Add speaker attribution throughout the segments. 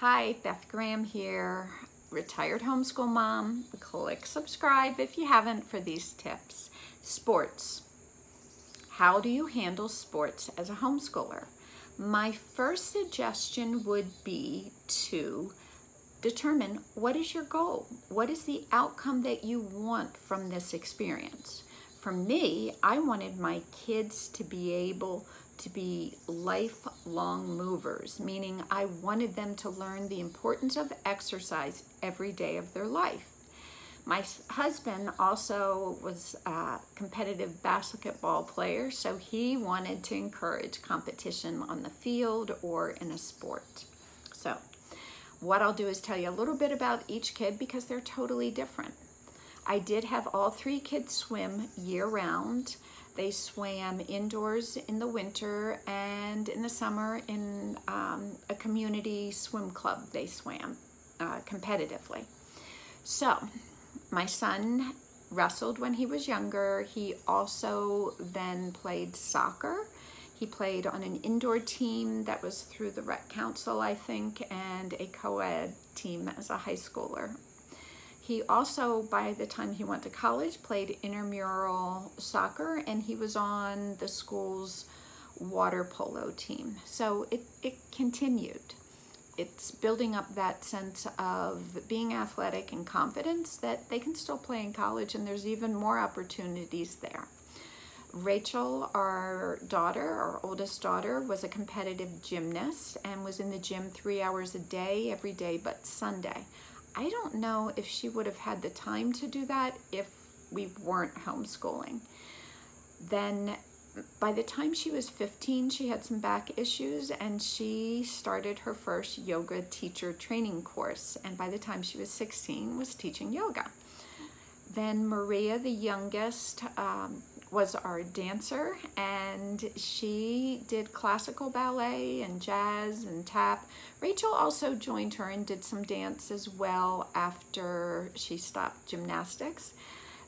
Speaker 1: Hi, Beth Graham here, retired homeschool mom. Click subscribe if you haven't for these tips. Sports. How do you handle sports as a homeschooler? My first suggestion would be to determine what is your goal? What is the outcome that you want from this experience? For me, I wanted my kids to be able to be lifelong movers, meaning I wanted them to learn the importance of exercise every day of their life. My husband also was a competitive basketball player, so he wanted to encourage competition on the field or in a sport. So what I'll do is tell you a little bit about each kid because they're totally different. I did have all three kids swim year-round. They swam indoors in the winter, and in the summer in a community swim club they swam competitively. So my son wrestled when he was younger. He also then played soccer. He played on an indoor team that was through the rec council, I think, and a co-ed team as a high schooler. He also, by the time he went to college, played intramural soccer, and he was on the school's water polo team. So it continued. It's building up that sense of being athletic and confidence that they can still play in college, and there's even more opportunities there. Rachel, our daughter, our oldest daughter, was a competitive gymnast and was in the gym 3 hours a day, every day but Sunday. I don't know if she would have had the time to do that if we weren't homeschooling. Then by the time she was 15, she had some back issues and she started her first yoga teacher training course. And by the time she was 16, was teaching yoga. Then Maria, the youngest, was our dancer, and she did classical ballet and jazz and tap. Rachel also joined her and did some dance as well after she stopped gymnastics.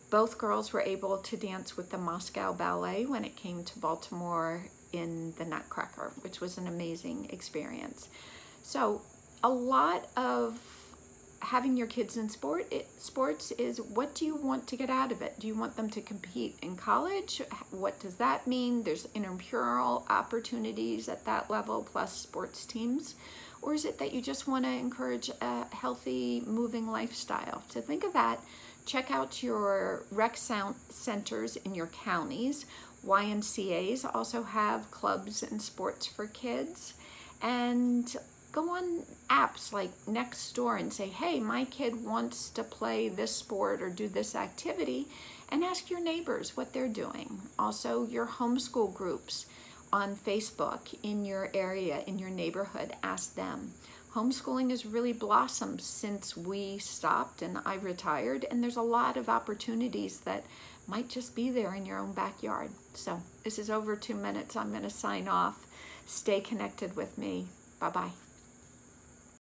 Speaker 1: Both girls were able to dance with the Moscow Ballet when it came to Baltimore in the Nutcracker, which was an amazing experience. So a lot of having your kids in sports is, what do you want to get out of it? Do you want them to compete in college? What does that mean? There's intramural opportunities at that level plus sports teams. Or is it that you just want to encourage a healthy moving lifestyle? So think of that. Check out your rec centers in your counties. YMCAs also have clubs and sports for kids. And go on apps like Nextdoor and say, hey, my kid wants to play this sport or do this activity, and ask your neighbors what they're doing. Also, your homeschool groups on Facebook in your area, in your neighborhood, ask them. Homeschooling has really blossomed since we stopped and I retired, and there's a lot of opportunities that might just be there in your own backyard. So this is over 2 minutes. I'm going to sign off. Stay connected with me. Bye-bye.